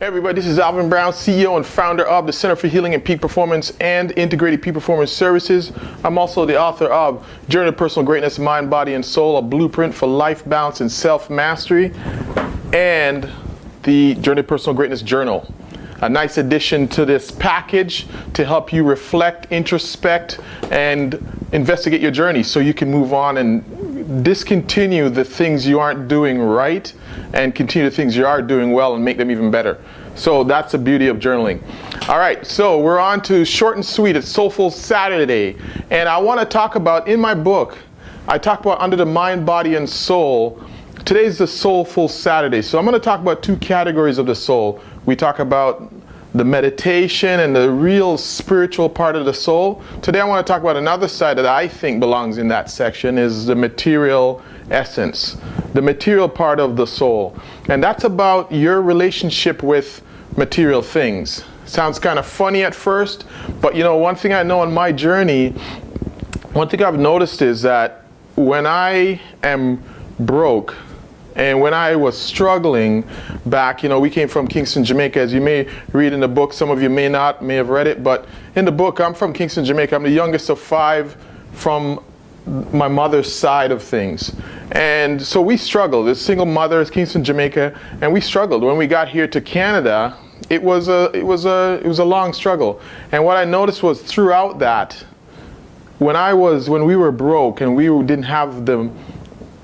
everybody, this is Alvin Brown, CEO and founder of the Center for Healing and Peak Performance and Integrated Peak Performance Services. I'm also the author of Journey to Personal Greatness, Mind, Body, and Soul, a blueprint for life balance and self-mastery, and the Journey to Personal Greatness Journal. A nice addition to this package to help you reflect, introspect, and investigate your journey so you can move on and discontinue the things you aren't doing right and continue the things you are doing well and make them even better. So that's the beauty of journaling. All right, so we're on to short and sweet. It's Soulful Saturday. And I want to talk about, in my book, I talk about under the mind, body, and soul. Today's the Soulful Saturday. So I'm going to talk about two categories of the soul. We talk about the meditation and the real spiritual part of the soul. Today I want to talk about another side that I think belongs in that section, is the material essence, the material part of the soul. And that's about your relationship with material things. Sounds kind of funny at first, but you know, one thing I know on my journey, one thing I've noticed is that when I am broke, and when I was struggling back, you know, we came from Kingston, Jamaica, as you may read in the book. Some of you may not, may have read it, but in the book, I'm from Kingston, Jamaica. I'm the youngest of 5 from my mother's side of things. And so we struggled. As single mothers, Kingston, Jamaica, and we struggled. When we got here to Canada, it was a long struggle. And what I noticed was throughout that, when we were broke and we didn't have the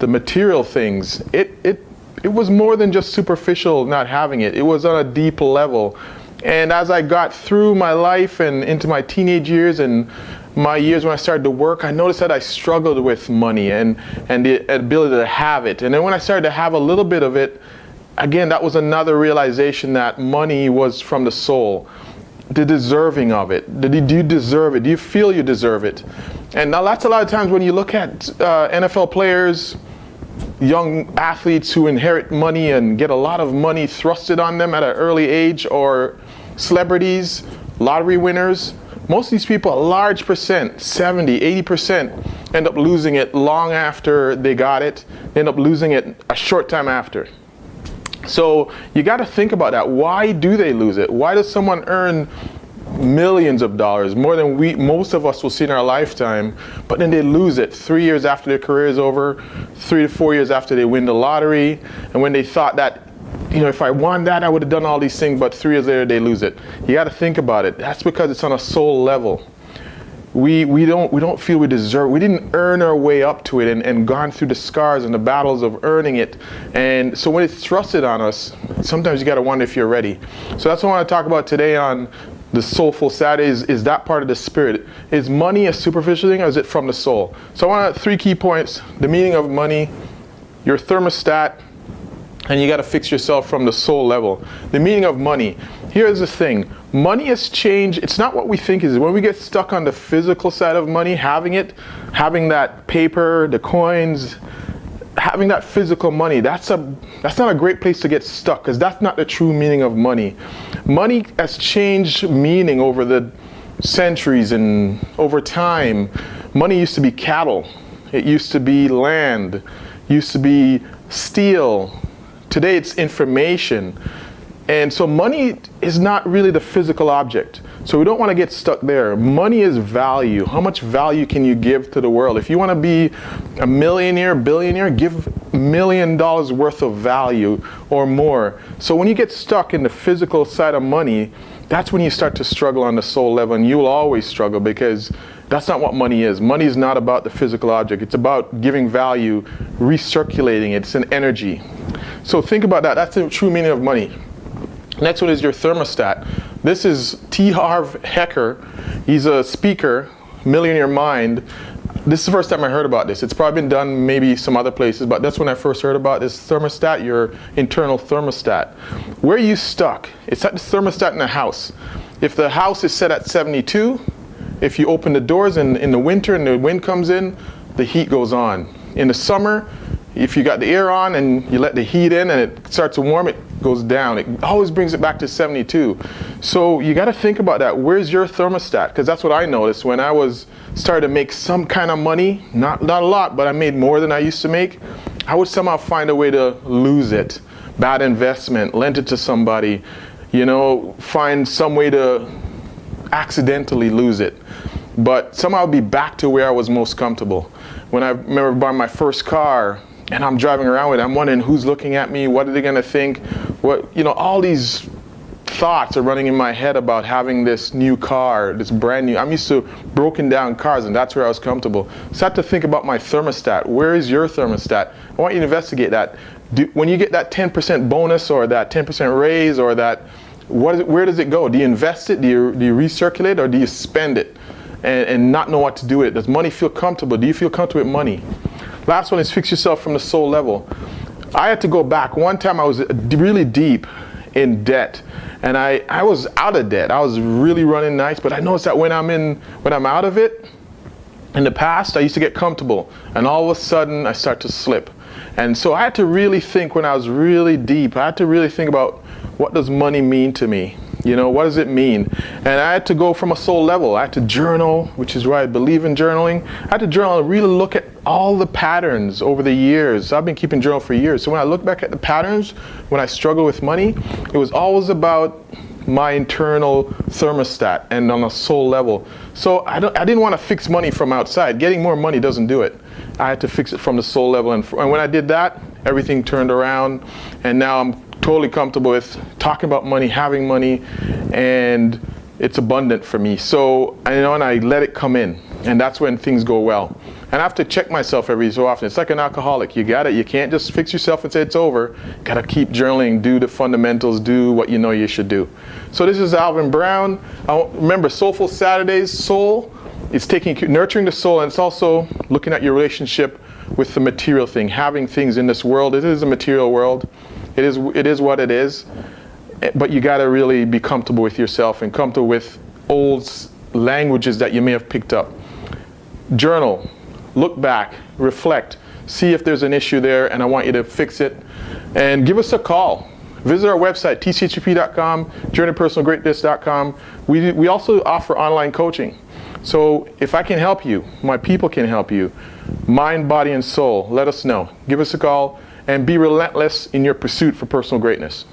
material things, it was more than just superficial not having it. It was on a deep level. And as I got through my life and into my teenage years and my years when I started to work, I noticed that I struggled with money and the ability to have it. And then when I started to have a little bit of it, again, that was another realization that money was from the soul. The deserving of it. Do you deserve it? Do you feel you deserve it? And now that's a lot of times when you look at NFL players, young athletes who inherit money and get a lot of money thrusted on them at an early age, or celebrities, lottery winners. Most of these people, a large percent, 70, 80%, end up losing it long after they got it. They end up losing it a short time after. So you got to think about that. Why do they lose it? Why does someone earn millions of dollars, more than most of us will see in our lifetime, but then they lose it 3 years after their career is over, 3 to 4 years after they win the lottery, and when they thought that, you know, if I won that, I would have done all these things, but 3 years later they lose it. You got to think about it. That's because it's on a soul level. We don't feel we deserve. We didn't earn our way up to it and gone through the scars and the battles of earning it. And so when it's thrusted on us, sometimes you got to wonder if you're ready. So that's what I want to talk about today on the Soulful Saturday, is that part of the spirit. Is money a superficial thing, or is it from the soul? So I want 3 key points: the meaning of money, your thermostat, and you got to fix yourself from the soul level. The meaning of money. Here's the thing. Money has changed. It's not what we think it is. When we get stuck on the physical side of money, having that paper, the coins, having that physical money, that's not a great place to get stuck, because that's not the true meaning of money. Money has changed meaning over the centuries and over time. Money used to be cattle. It used to be land. It used to be steel. Today it's information. And so money is not really the physical object. So we don't want to get stuck there. Money is value. How much value can you give to the world? If you want to be a millionaire, billionaire, give $1 million worth of value or more. So when you get stuck in the physical side of money, that's when you start to struggle on the soul level, and you'll always struggle, because that's not what money is. Money is not about the physical object. It's about giving value, recirculating it. It's an energy. So think about that. That's the true meaning of money. Next one is your thermostat. This is T. Harv Eker. He's a speaker, Millionaire Mind. This is the first time I heard about this. It's probably been done maybe some other places, but that's when I first heard about this thermostat, your internal thermostat. Where are you stuck? It's at the thermostat in the house. If the house is set at 72, if you open the doors in the winter and the wind comes in, the heat goes on. In the summer, if you got the air on and you let the heat in and it starts to warm, it goes down. It always brings it back to 72. So you got to think about that. Where's your thermostat? Because that's what I noticed when I started to make some kind of money. Not a lot, but I made more than I used to make. I would somehow find a way to lose it. Bad investment, lent it to somebody, find some way to accidentally lose it. But somehow be back to where I was most comfortable. When I remember buying my first car and I'm driving around with it, I'm wondering who's looking at me, what are they gonna think? All these thoughts are running in my head about having this new car, this brand new. I'm used to broken down cars, and that's where I was comfortable. So I had to think about my thermostat. Where is your thermostat? I want you to investigate that. When you get that 10% bonus or that 10% raise or that, where does it go? Do you invest it? Do you recirculate, or do you spend it and not know what to do with it? Does money feel comfortable? Do you feel comfortable with money? Last one is fix yourself from the soul level. I had to go back. One time I was really deep in debt, and I was out of debt. I was really running nice, but I noticed that when I'm out of it, in the past I used to get comfortable, and all of a sudden I start to slip. And so I had to really think, when I was really deep, I had to really think about, what does money mean to me? What does it mean? And I had to go from a soul level. I had to journal, which is why I believe in journaling. I had to journal and really look at all the patterns over the years. I've been keeping journal for years. So when I look back at the patterns, when I struggle with money, it was always about my internal thermostat and on a soul level. So I didn't want to fix money from outside. Getting more money doesn't do it. I had to fix it from the soul level. And when I did that, everything turned around. And now I'm totally comfortable with talking about money, having money, and it's abundant for me. So, and I let it come in, and that's when things go well. And I have to check myself every so often. It's like an alcoholic. You can't just fix yourself and say it's over. Gotta keep journaling, do the fundamentals, do what you know you should do. So this is Alvin Brown. Remember, Soulful Saturdays, soul, it's nurturing the soul, and it's also looking at your relationship with the material thing, having things in this world. It is a material world. It is what it is, but you got to really be comfortable with yourself and comfortable with old languages that you may have picked up. Journal, look back, reflect, see if there's an issue there, and I want you to fix it. And give us a call. Visit our website, tchp.com, journeypersonalgreatness.com. We also offer online coaching. So if I can help you, my people can help you, mind, body, and soul, let us know. Give us a call. And be relentless in your pursuit for personal greatness.